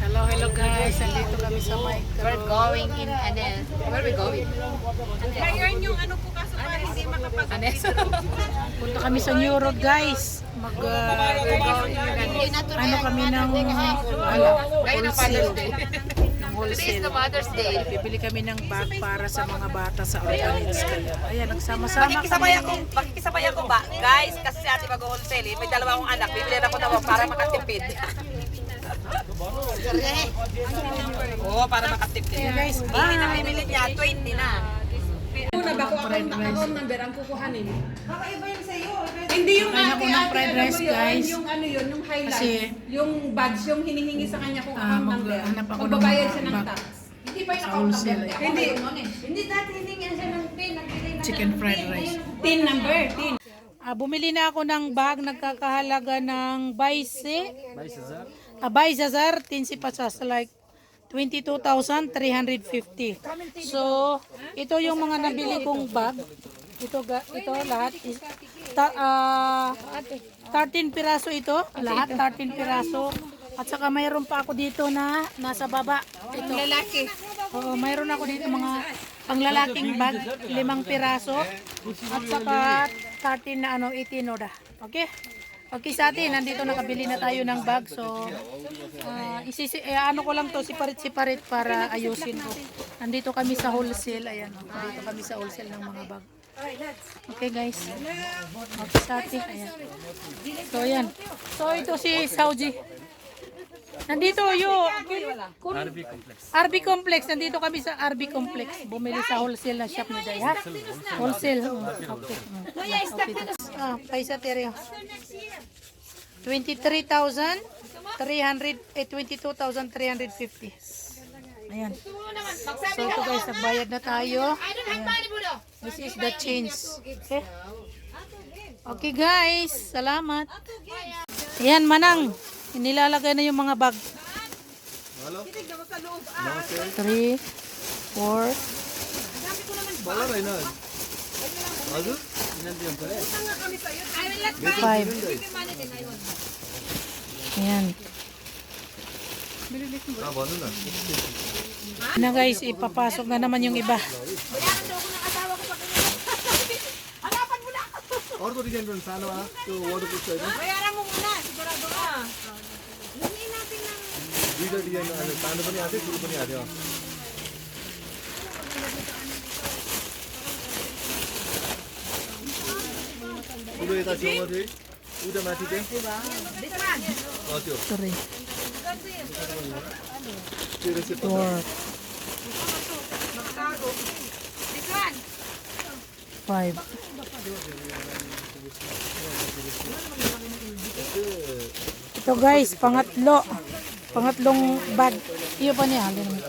Hello, hello guys. Nandito kami sa micro. We're going in and then where we going? Ngayon yung ano po kaso para hindi makapag- Punta kami sa New Road guys. Ano kami ng Ngayon ang Father's Day. ng Today is wholesale. the Mother's Day. Bibili kami ng bag para sa mga bata sa orphanage. Kaya ayan, nagsama-sama kami. Makikisabay ako ba? Guys, kasi si ate mag-wholesale, may dalawa akong anak. Bibili ako na para makatipid. Oo, para makatipid. Kaya guys, Hindi na bibili niya, 20 na. Una ba kung account number ang kukuhanin? Kakaiba yun sa'yo. Hindi yung Kain ako ng fried rice, guys. Yung ano yun, yung highlight. Kasi, yung badge, yung hinihingi sa kanya kung account number. maghanap ako ng Magbabayad mga siya ng bag. tax. Hindi pa yung Sa account number. wholesale. Hindi. Hindi dati hiningihan siya ng PIN. chicken fried rice. TIN number, TIN. Bumili na ako ng bag nagkakahalaga ng 20,000 15 pasas like 22,350. So, ito yung mga nabili kong bag. Ito lahat is 13 piraso ito, lahat 13 piraso. At saka mayroon pa ako dito na nasa baba. Ito. Lalaki. Oo, mayroon ako dito mga panglalaking bag, 5 piraso. At saka 13 na 18 oda. Okay? Okay sa atin, nandito nakabili na tayo ng bag. So, ano ko lang to, siparit-siparit para ayusin ko. Nandito kami sa wholesale. Ayan, nandito kami sa wholesale ng mga bag. Okay guys. Okay sa atin. Ayan. So, ayan. So, ito si Saudi. Nandito yung RB Complex. Nandito kami sa RB Complex. Bumili sa wholesale na shop ni Day, ha? Wholesale. Okay. Paisa teryo. 22,350. Ayan. So ito guys, nagbayad na tayo. Ayan. This is the change. Okay. Okay guys, salamat. Ayan, Manang. Inilalagay na yung mga bag. 3, 4, 5. Ayan. Na guys, ipapasok na naman yung iba. और तो design run सानो आ तो वाटरप्रूफ छैन Bayaran mo muna, sigurado ka. दुईटा डिजाइन अहिले सानो पनि आथ्यो ठुलो पनि आथ्यो ठुलो यता छेउमा थियो उता माथि चाहिँ त्यो Sorry. त्यो रहेछ 4. This one. 5. Ito guys, pangatlong bag. Iyo pa niya, halin naman.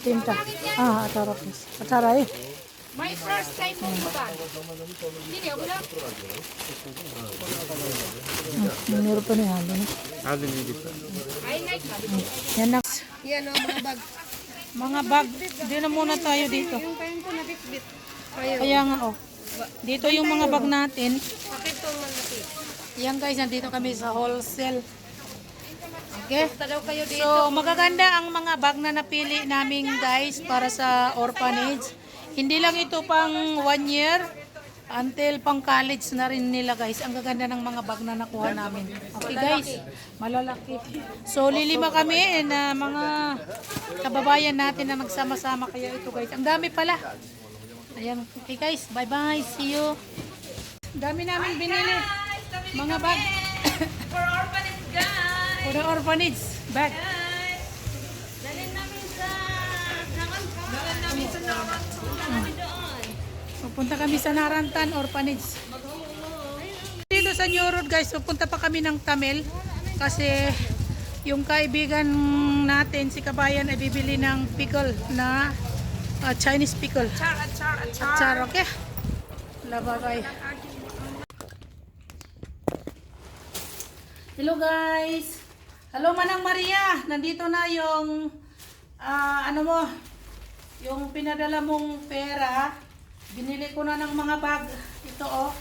Tinta. Atara please. Atara eh. My first time mo ba? Hindi ako lang. Meron pa niya, halin. आज नि I like Yan na. Yan o, mga bag. Mga bag, di na muna tayo dito. Yung kain ko nabit-bit. Kaya nga oh. Dito yung mga bag natin. Bakit itong malaki? Yan guys, nandito kami sa wholesale. Okay? Punta daw kayo dito. So, magaganda ang mga bag na napili namin guys para sa orphanage. Hindi lang ito pang 1 year, until pang college na rin nila guys. Ang gaganda ng mga bag na nakuha namin. Okay guys, malalaki. So, lilima kami na mga kababayan natin na nagsama-sama. Kaya ito guys, ang dami pala. Ayan, okay guys, bye-bye, see you. Dami namin binili. Mga bag. For orphanage, guys. For the orphanage bag. Dalhin namin sa Narantan. Pupunta kami sa Narantan Orphanage. Dito sa New Road guys, pupunta pa kami ng Tamil kasi yung kaibigan natin si Kabayan ay bibili ng pickle na Chinese pickle. Achar, okay? Bye-bye. Hello guys. Hello Manang Maria. Nandito na yung ano mo, yung pinadala mong pera. Binili ko na ng mga bag. Ito oh.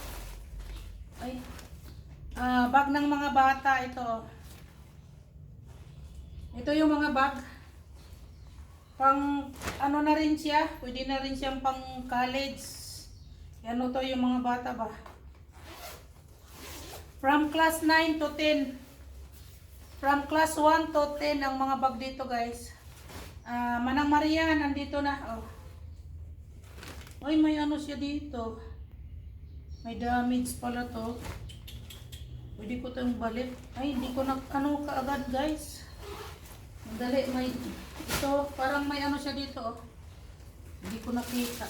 Ay. Bag ng mga bata ito. Ito yung mga bag. Pang ano na rin siya, pwede na rin siyang pang college. Ano to yung mga bata ba? From class 9 to 10. From class 1 to 10 ang mga bag dito guys. Manang Maria, nandito na. Oh. Ay, may ano siya dito. May damage pala to. Pwede ko itong balik. Ay, hindi ko na ano kaagad guys. Dali, may ito, parang may ano siya dito. Oh. Hindi ko nakita.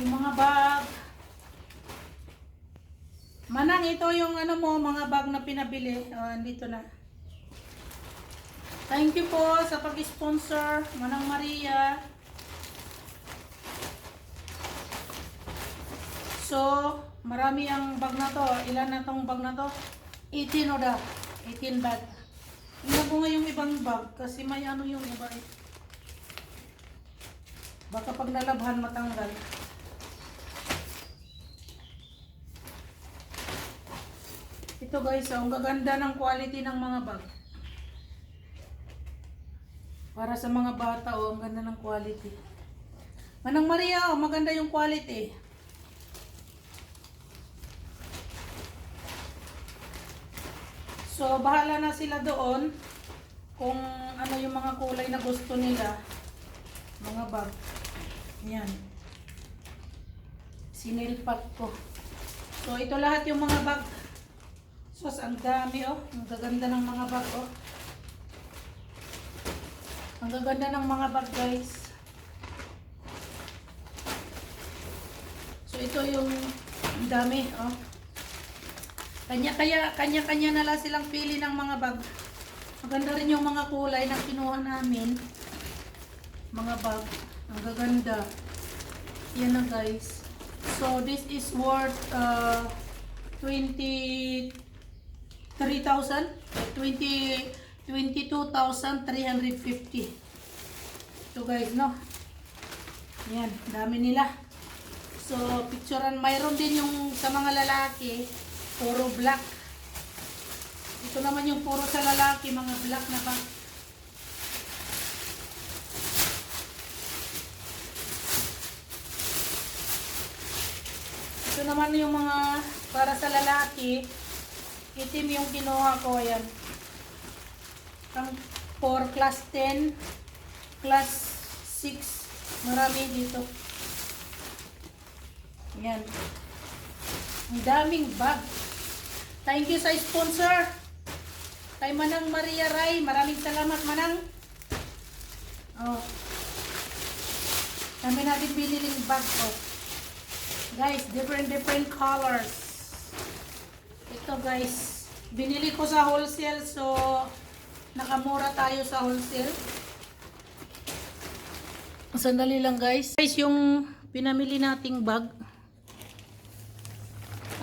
Yung mga bag. Manang, ito yung ano mo, mga bag na pinabili. Andito na. Thank you po sa pag-sponsor, Manang Maria. So, marami ang bag na to. Ilan na tong bag na to? 18 o da. 18 bag. Tingnan ko nga yung ibang bag kasi may ano yung iba eh. Baka pag nalabhan matanggal. Ito guys, ang gaganda ng quality ng mga bag. Para sa mga bata, ang ganda ng quality. Manang Maria, maganda yung quality. So, bahala na sila doon kung ano yung mga kulay na gusto nila. Mga bag. Yan. Sinilpat ko. So, ito lahat yung mga bag. Sus, ang dami oh. Ang gaganda ng mga bag oh. Ang gaganda ng mga bag guys. So, ito yung ang dami oh. Kanya-kanya na lang silang pili ng mga bag. Maganda rin yung mga kulay na kinuha namin. Mga bag. Ang gaganda. Yan na guys. So this is worth 22,350. So guys, no? Yan, dami nila. So picturean, mayroon din yung sa mga lalaki. Puro black. Ito naman yung puro sa lalaki, mga black na bag. Ito naman yung mga para sa lalaki. Itim yung kinuha ko. Ayan. For class 10, class 6. Marami dito. Ayan. Ang daming bag. Thank you sa sponsor. Kay Manang Maria Ray. Maraming salamat, Manang. Oh. Kami natin biniling bag. Oh. Guys, different colors. Ito guys. Binili ko sa wholesale. So, nakamura tayo sa wholesale. Sandali lang guys. Guys, yung pinamili nating bag.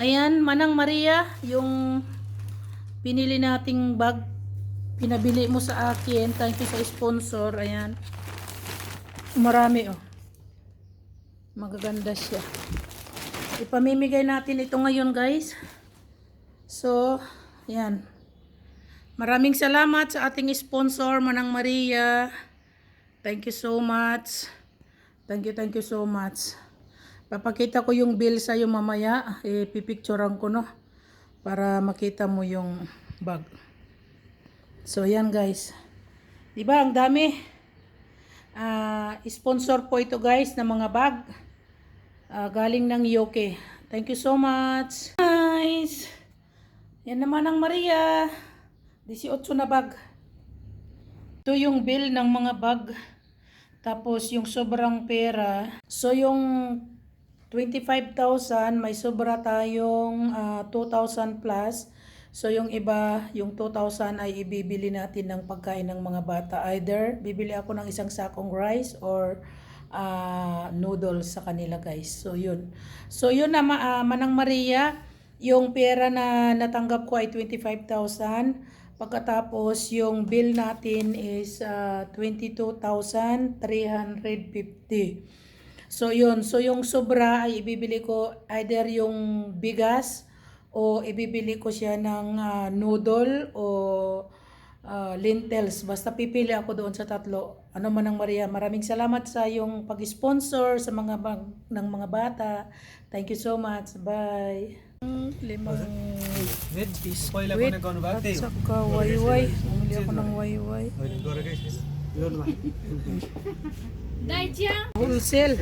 Ayan, Manang Maria, yung pinili nating bag, pinabili mo sa akin. Thank you sa sponsor. Ayan. Marami oh. Magaganda siya. Ipamimigay natin ito ngayon guys. So, ayan. Maraming salamat sa ating sponsor, Manang Maria. Thank you so much. Thank you so much. Papakita ko yung bill sa'yo mamaya. Pipicturean ko no. Para makita mo yung bag. So yan guys. Diba ang dami. Sponsor po ito guys ng mga bag. Galing ng UK. Thank you so much. Guys. Yan naman ang Maria. 18 na bag. Ito yung bill ng mga bag. Tapos yung sobrang pera. So yung 25,000, may sobra tayong 2,000 plus. So yung iba, yung 2,000 ay ibibili natin ng pagkain ng mga bata. Either bibili ako ng isang sakong rice or noodles sa kanila guys. So yun. So yun na Manang Maria, yung pera na natanggap ko ay 25,000. Pagkatapos yung bill natin is 22,350. So yun, so yung sobra ay ibibili ko either yung bigas o ibibili ko siya ng noodle o lentils. Basta pipili ako doon sa tatlo. Ano man ang Maria. Maraming salamat sa yung pag-sponsor sa mga ng mga bata. Thank you so much. Bye. Limang पहिला biskuit पनि गर्नुभएको at त्यही हो saka wayway. Bumili ako ng wayway. मैले गरेकै लोनमा Daijia. Wholesale.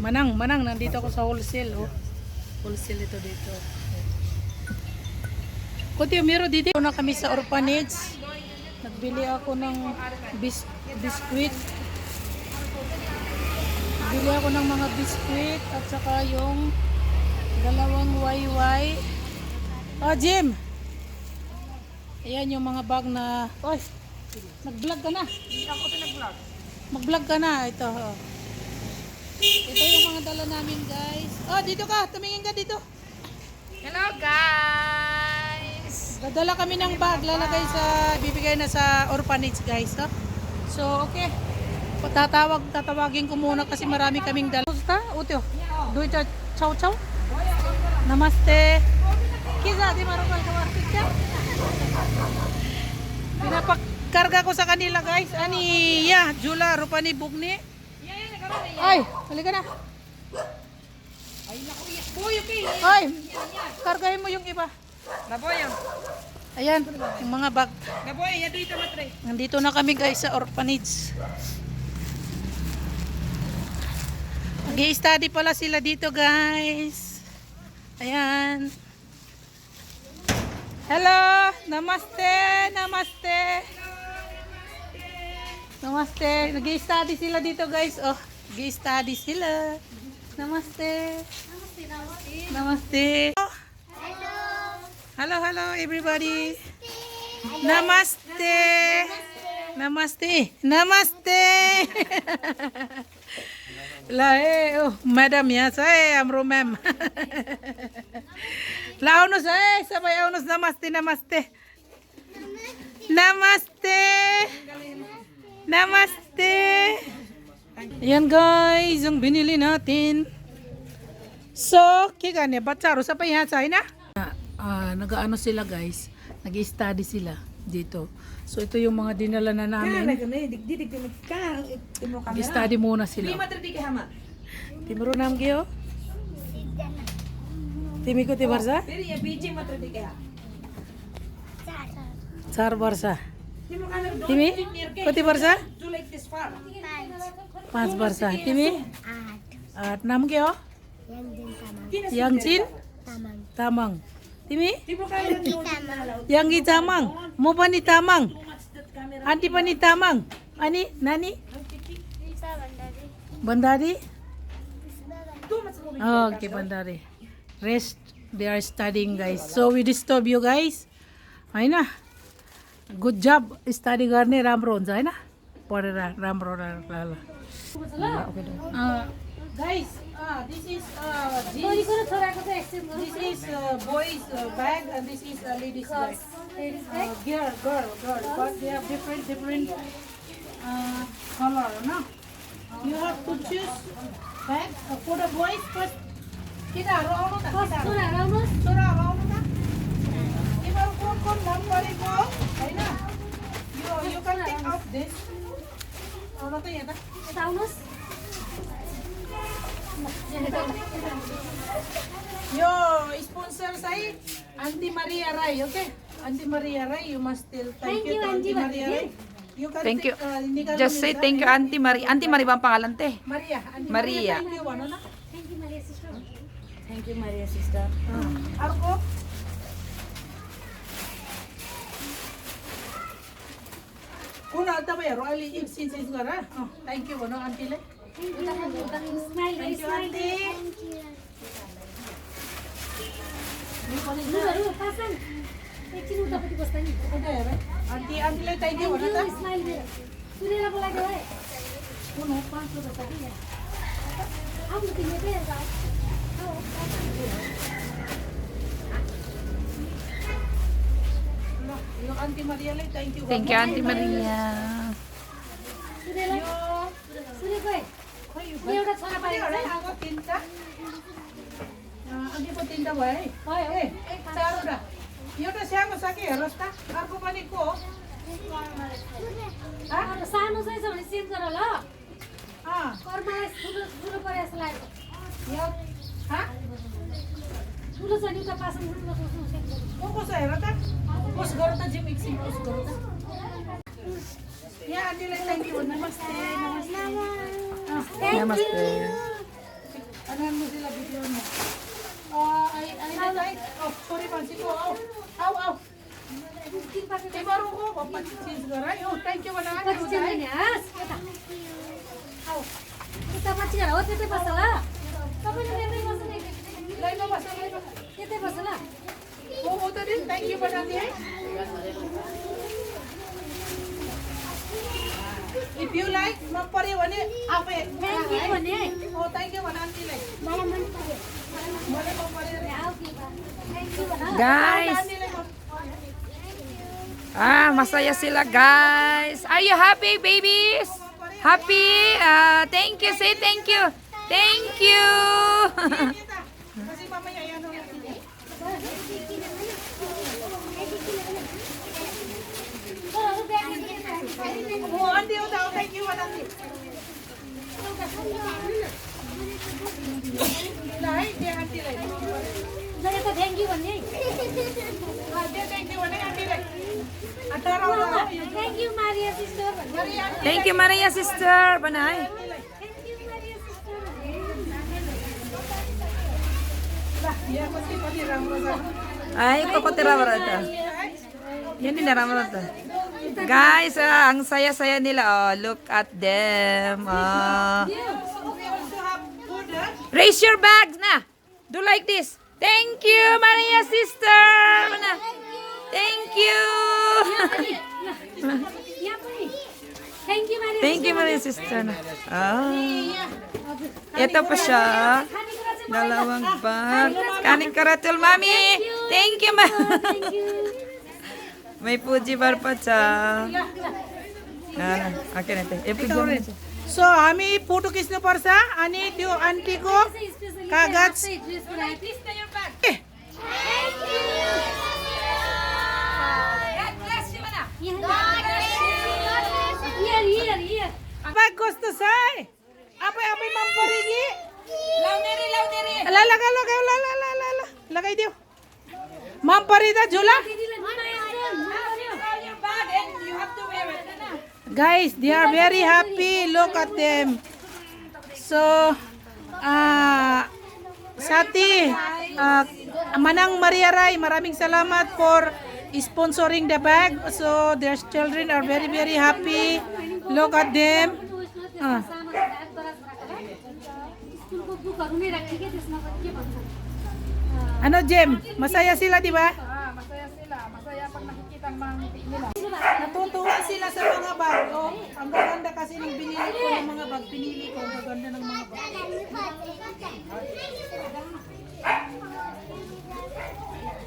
Manang, nandito ako sa wholesale. Oh. Wholesale ito dito. Kunti mero dito na kami sa orphanage. Nagbili ako ng biskuit. Bili ako ng mga biskuit at saka yung dalawang wayway. Oh, Jim! Ayan yung mga bag na... Oy! Nag-vlog ka na. Mag-vlog ka na. Ito. Oh. Ito yung mga dala namin, guys. Oh, dito ka. Tumingin ka dito. Hello guys. Dadala kami ng bag. Lalagay sa... Bibigay na sa orphanage, guys. Oh. So, okay. Tatawagin ko muna kasi marami kaming dala. Gusta? Utyo. Duita. Chow chow. Namaste. Kisa, di marunong ka picture. Pinapakarga ko sa kanila, guys. Ani, ya, Jula, Rupani, Bugni. Ay, halika na. Ay, kargahin mo yung iba. Ayan, yung mga bag. Nandito na kami, guys, sa orphanage. Nag-i-study pala sila dito, guys. Ayan. Hello! Namaste! Namaste! Namaste! Nag-i-study sila dito, guys. Oh, nag-i-study sila. Namaste! Namaste! Hello, hello everybody! Namaste! Namaste! Namaste! La oh, madam ya, saya amro ma'am. La unos sabay unos namaste, namaste. Namaste. Namaste. Ayan guys, yung binili natin. So, kigane batsaro sa paihasay na. Nag-aano sila guys, nag-study sila dito. So ito yung mga dinala na namin. Nag-study muna sila. Timuro nam gyo? Timi ko ti barsa? Sar barsa. Timi? Ko ti barsa? 5 barsa. Timi? 8. Nam gyo? Yang Jin? Tamang. Timi? Yang gi tamang. Mo pa ni tamang. Anti pa ni tamang. Ani? Nani? Bandari? Oh, okay, Bandari. Rest. They are studying, guys. So we disturb you guys. Ay na. Good job. Study garne ramron sa na. Pore ramron lala. Okay do. Guys, this is jeans. This is boys bag and this is ladies bag. Girl. But they have different color, no? You have to choose bag for the boys first. Kita rono ta. Sura rono ta. Iba ko number ko. Ay na. You can take out this. Rono ta yata. Taunos. Yo, sponsor say Auntie Maria Ray, okay? Auntie Maria Ray, you must still thank you to Auntie Maria Ray. You can Thank you. hindi ka Just say thank you, Auntie Marie. Auntie Marie ba ang pangalan, te? Maria. Auntie Maria. Thank you, ano na? Thank you, Maria sister. Arko? Una, ata ba yaro? Ali, since gara. Thank you, ano, Auntie Le? Thank you, Auntie. Auntie Le, thank you, ano ta? Yung Auntie Maria Le, thank you. Thank you, Auntie Maria. agi po tinda ba eh? Saro da. Yun na siya masaki, rasta. Ako manik ko. सानो चाहिँ छ भने सिम गर ल Ah, कर्मा ठुलो ठुलो परे जस्तो लाग्यो yo. Ha? ठुलो छ नि उता पासन ठुलो सोच्नु सेम गर Kung ko sa rata? Pus garota jim mixing pus garota. Yeah, andi lang thank you. Namaste. Namaste. Namaste. Anan mo sila video mo. I like. Oh, sorry pansi ko. Aw. Kay baro ko, papatis garay. Oh, thank you wala na. नि हास यता आऊ उता पछि गएर हो त्यतै बस्छ ल तपाईले त्यतै बस्छ नि Lay mo basa lay mo. त्यतै बस्छ ल Oo, to din. Thank you wala na. If you like, magpariwani. Ape. Thank you भन्ने Oh, thank you wala na like. मलाई मन पर्यो Mali mo pariwani. आऊ के थ्यांक यू भन Guys, masaya sila guys. Are you happy, babies? Happy? Thank you. Say thank you. Thank you. Kasi mamaya yan ang Oh, andi o daw. Thank you wala na. Lai, dia andi lai. यता thank you भन्ने Dia thank you wala andi lai. Atara wala. Thank you Maria सिस्टर भन्ने Thank you, Maria sister. Banay. Thank you Maria sister Lah, dia pasti pati ramro sa. Ay, kokotira barata. Yan din naramdaman. Guys, ang saya-saya nila. Oh, look at them. Oh. We also have food. Raise your bags na. Do like this. Thank you, Maria sister. Mana? Thank you. यहाँ पनि thank you Maria Thank you, Maria sister. Ah. Ito pa siya. Dalawang bag. Kaning karatul, mami. Thank you, ma. May Fuji bar pa siya. Akin ito. Ito So, हामी फोटो खिच्नु पर्छ अनि त्यो आन्टीको कागज Bag gusto say. Apay mamparigi. La. Lagay diyo. Mamparida jula. Guys, they are very happy. Look at them. So, Sati, Manang Maria Rai, maraming salamat for sponsoring the bag. So, their children are very, very happy. Look at them. स्कुलको बुकहरु नै राख्थे के त्यसमा पनि के भन्छ Ano, Jem? Masaya sila, di ba? Masaya sila. Masaya pag nakikita ang mga ngiti nila. Natutuwa sila sa mga bag. Oh, ang gaganda kasi ng binili ko ng mga bag. Pinili ko, ang gaganda ng mga bag.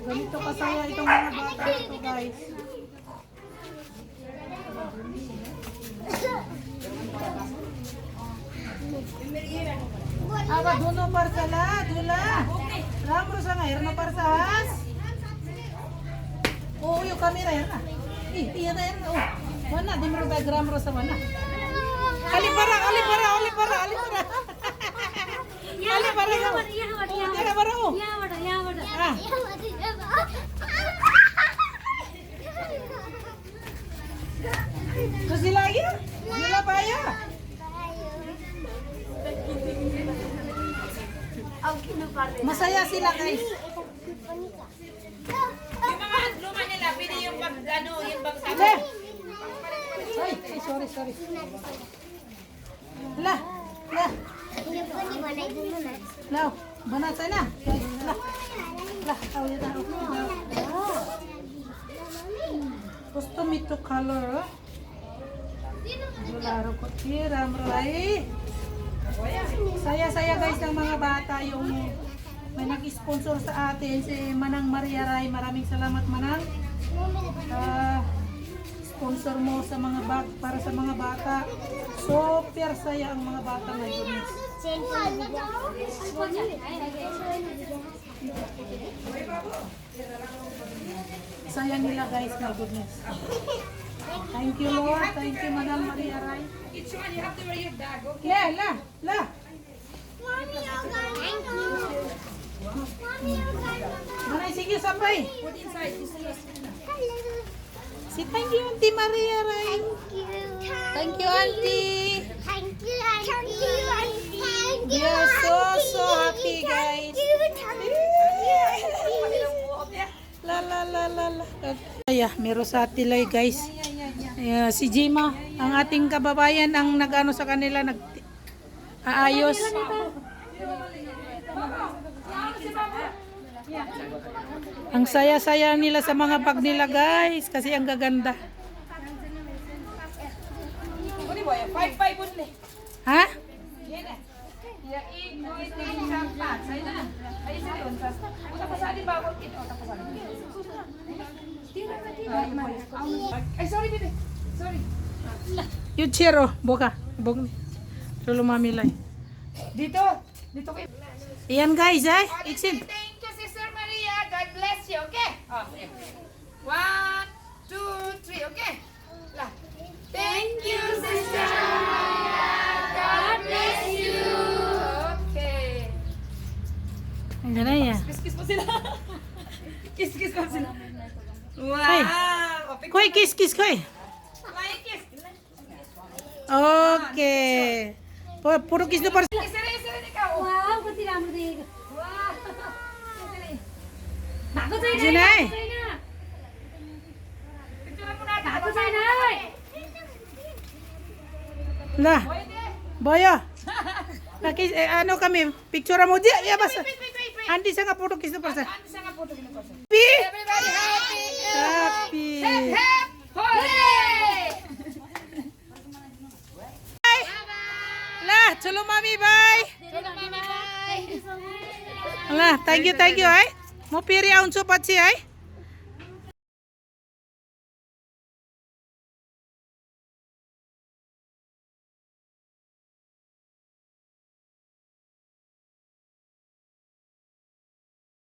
Ganito kasaya itong mga bata ito, guys. Aga duno parsala, dula. Ramro sa ngayon na parsahas. Oo, yung camera yan ah. Iya na yan. Oh, mana di mo ba ramro sa mana? Alipara. Alipara. यहाँबाट Oh. Ah. Kasi lagi? Sila pa ya? Masaya sila guys. Yung mga luma nila, pili yung bag, yung bag sa Che. Ay, sorry. Lah. Lah, banat na. Lah, tahu ya tahu. Custom itu color. Laro ko tiram rai. Saya guys ng mga bata yung may nag-sponsor sa atin si Manang Maria Rai. Maraming salamat Manang. Sponsor mo sa mga bag para sa mga bata. Super saya ang mga bata ngayon. Saya nila guys, my goodness. Thank you Lord, thank you Madam Maria Rai. Each one, you have to wear your bag, okay? La. Maray, sige, sabay. Put inside. Si thank you Auntie Maria Rai. Thank you Auntie. We are so happy guys. La. Ay, meron sa Tilay guys. Si Jima, ang ating kababayan ang nag-ano sa kanila, nag-aayos. Ang saya-saya nila sa mga bag nila guys, kasi ang gaganda. Ha? Ay, sorry, baby. Sorry. Yung chero, boka. Tulo mamilay. Dito kayo. Ayan guys, Iksin. Thank you, Sister Maria. God bless you, okay? Okay. 1, 2, 3, okay? Lah. Thank you, Sister Maria. God bless you. Okay. Ang ganda ya. Kiss pa sila. Kiss pa sila. Wow. Ay. Koy, kiss, koy. May kiss. Okay. Puro kiss na para. Isa ikaw. Wow, pati naman din. Naku sa'yo Sino na! eh? Naku sa'yo na! Na. Boyo. Nakis, ano kami, picture mo di, basta. Andi sa nga puro kiss na para. Happy. Everybody happy. Happy. Hooray! La, chalo mami, bye. Bye. La, thank you ay. Mo piri aun supat si ay.